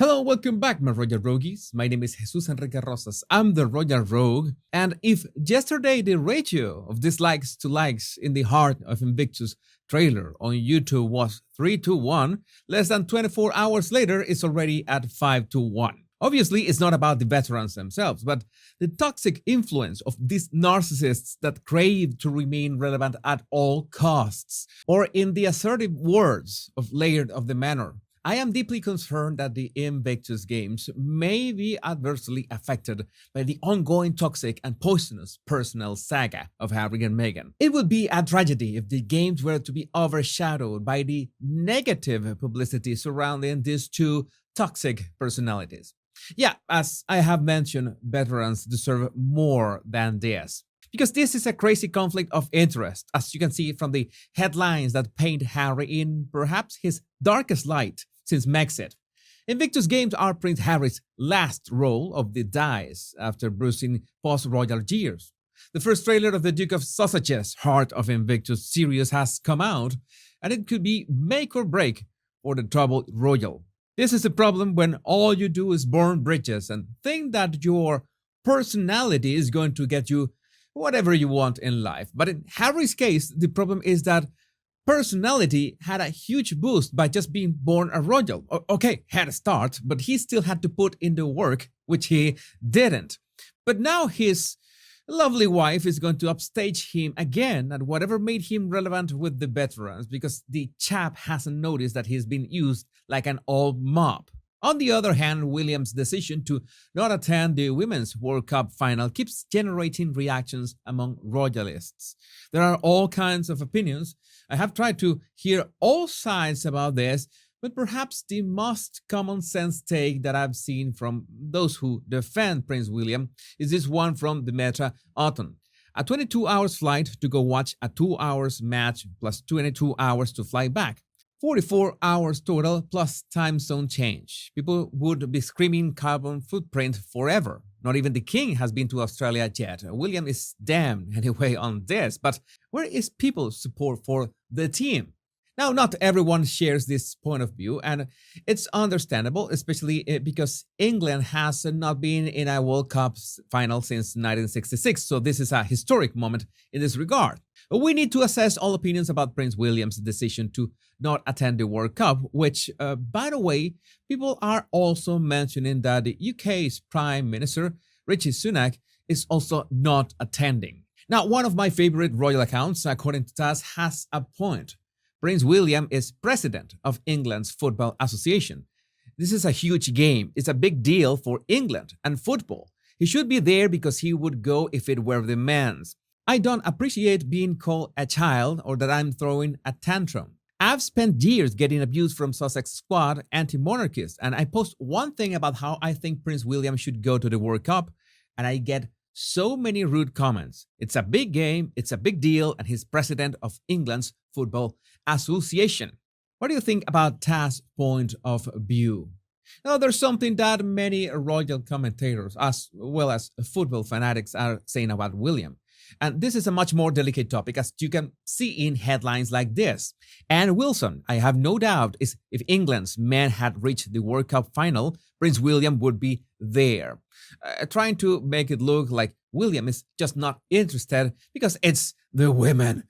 Hello, welcome back, my Royal Rogues. My name is Jesus Enrique Rosas. I'm the Royal Rogue, and if yesterday the ratio of dislikes to likes in the Heart of Invictus trailer on YouTube was 3 to 1, less than 24 hours later it's already at 5 to 1. Obviously, it's not about the veterans themselves, but the toxic influence of these narcissists that crave to remain relevant at all costs, or in the assertive words of Laird of the Manor, I am deeply concerned that the Invictus games may be adversely affected by the ongoing toxic and poisonous personal saga of Harry and Meghan. It would be a tragedy if the games were to be overshadowed by the negative publicity surrounding these two toxic personalities. Yeah, as I have mentioned, veterans deserve more than this. Because this is a crazy conflict of interest, as you can see from the headlines that paint Harry in perhaps his darkest light since Megxit. Invictus games are Prince Harry's last roll of the dice after bruising post-royal years. The first trailer of the Duke of Sussex's Heart of Invictus series has come out, and it could be make or break for the troubled royal. This is a problem when all you do is burn bridges and think that your personality is going to get you whatever you want in life. But in Harry's case, the problem is that personality had a huge boost by just being born a royal. Okay, had a start, but he still had to put in the work, which he didn't. But now his lovely wife is going to upstage him again at whatever made him relevant with the veterans, because the chap hasn't noticed that he's been used like an old mop. On the other hand, William's decision to not attend the Women's World Cup final keeps generating reactions among royalists. There are all kinds of opinions. I have tried to hear all sides about this, but perhaps the most common sense take that I've seen from those who defend Prince William is this one from Demetra Otton. A 22 hours flight to go watch a 2 hours match plus 22 hours to fly back. 44 hours total plus time zone change. People would be screaming carbon footprint forever. Not even the king has been to Australia yet. William is damned anyway on this, but where is people's support for the team? Now, not everyone shares this point of view, and it's understandable, especially because England has not been in a World Cup final since 1966, so this is a historic moment in this regard. We need to assess all opinions about Prince William's decision to not attend the World Cup, which, by the way, people are also mentioning that the UK's Prime Minister, Rishi Sunak, is also not attending. Now, one of my favorite royal accounts, according to TASS, has a point. Prince William is president of England's Football Association. This is a huge game. It's a big deal for England and football. He should be there because he would go if it were the men's. I don't appreciate being called a child or that I'm throwing a tantrum. I've spent years getting abuse from Sussex squad anti-monarchists, and I post one thing about how I think Prince William should go to the World Cup, and I get so many rude comments. It's a big game, it's a big deal, and he's president of England's Football Association. What do you think about TAS's point of view? Now, there's something that many royal commentators, as well as football fanatics, are saying about William. And this is a much more delicate topic, as you can see in headlines like this. And Wilson, I have no doubt, is if England's men had reached the World Cup final, Prince William would be there. Trying to make it look like William is just not interested because it's the women.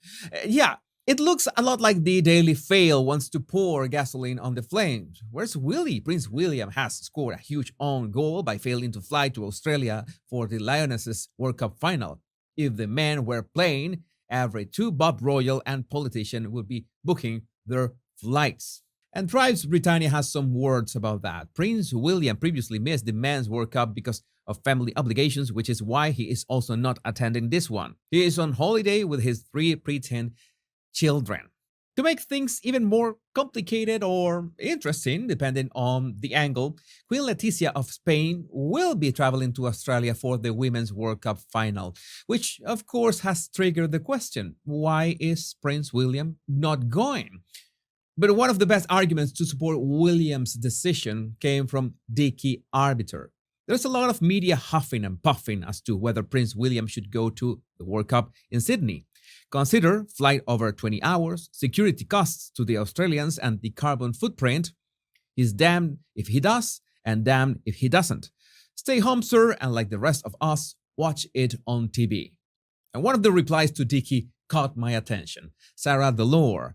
Yeah, it looks a lot like the Daily Fail wants to pour gasoline on the flames. Where's Willie? Prince William has scored a huge own goal by failing to fly to Australia for the Lionesses World Cup final. If the men were playing, every two Bob Royal and politician would be booking their flights. And Tribes Britannia has some words about that. Prince William previously missed the Men's World Cup because of family obligations, which is why he is also not attending this one. He is on holiday with his 3 preteen children. To make things even more complicated or interesting, depending on the angle, Queen Letizia of Spain will be traveling to Australia for the Women's World Cup final, which of course has triggered the question, why is Prince William not going? But one of the best arguments to support William's decision came from Dickie Arbiter. There's a lot of media huffing and puffing as to whether Prince William should go to the World Cup in Sydney. Consider flight over 20 hours, security costs to the Australians, and the carbon footprint. He's damned if he does, and damned if he doesn't. Stay home, sir, and like the rest of us, watch it on TV. And one of the replies to Dicky caught my attention. Sarah Delore.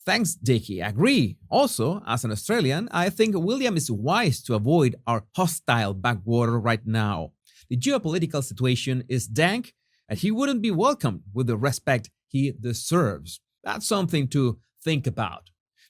Thanks, Dicky. Agree. Also, as an Australian, I think William is wise to avoid our hostile backwater right now. The geopolitical situation is dank, and he wouldn't be welcomed with the respect he deserves. That's something to think about.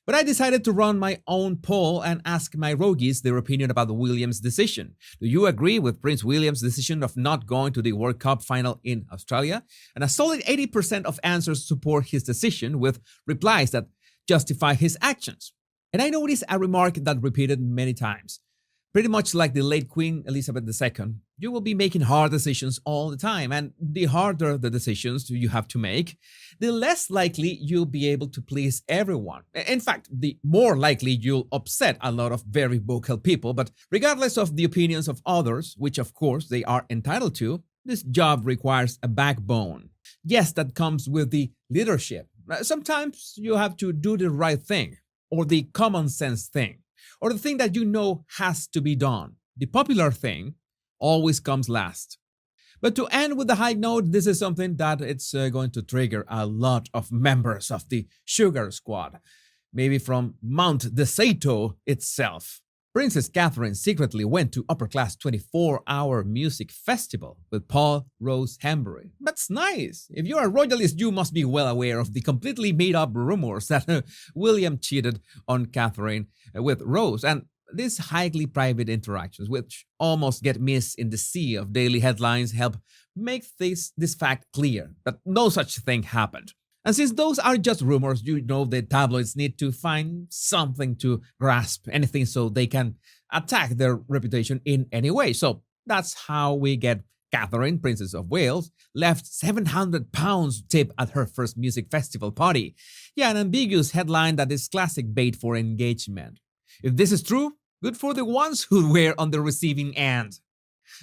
But I decided to run my own poll and ask my roguies their opinion about the Williams decision. Do you agree with Prince William's decision of not going to the World Cup final in Australia? And a solid 80% of answers support his decision, with replies that justify his actions. And I noticed a remark that repeated many times. Pretty much like the late Queen Elizabeth II, you will be making hard decisions all the time, and the harder the decisions you have to make, the less likely you'll be able to please everyone. In fact, the more likely you'll upset a lot of very vocal people, but regardless of the opinions of others, which of course they are entitled to, this job requires a backbone. Yes, that comes with the leadership. Sometimes you have to do the right thing, or the common sense thing, or the thing that you know has to be done. The popular thing always comes last. But to end with a high note, this is something that it's going to trigger a lot of members of the Sugar Squad, maybe from Mount DeSato itself. Princess Catherine secretly went to Upper Class 24-hour music festival with Paul Rose Hembury. That's nice. If you're a royalist, you must be well aware of the completely made-up rumors that William cheated on Catherine with Rose, and these highly private interactions, which almost get missed in the sea of daily headlines, help make this fact clear that no such thing happened. And since those are just rumors, you know the tabloids need to find something to grasp, anything so they can attack their reputation in any way. So that's how we get Catherine, Princess of Wales, left £700 tip at her first music festival party. Yeah, an ambiguous headline that is classic bait for engagement. If this is true, good for the ones who were on the receiving end.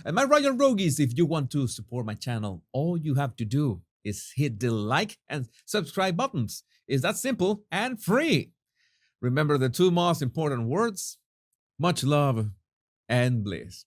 And my royal roguies, if you want to support my channel, all you have to do is hit the like and subscribe buttons. It's that simple and free. Remember the two most important words: much love and bliss.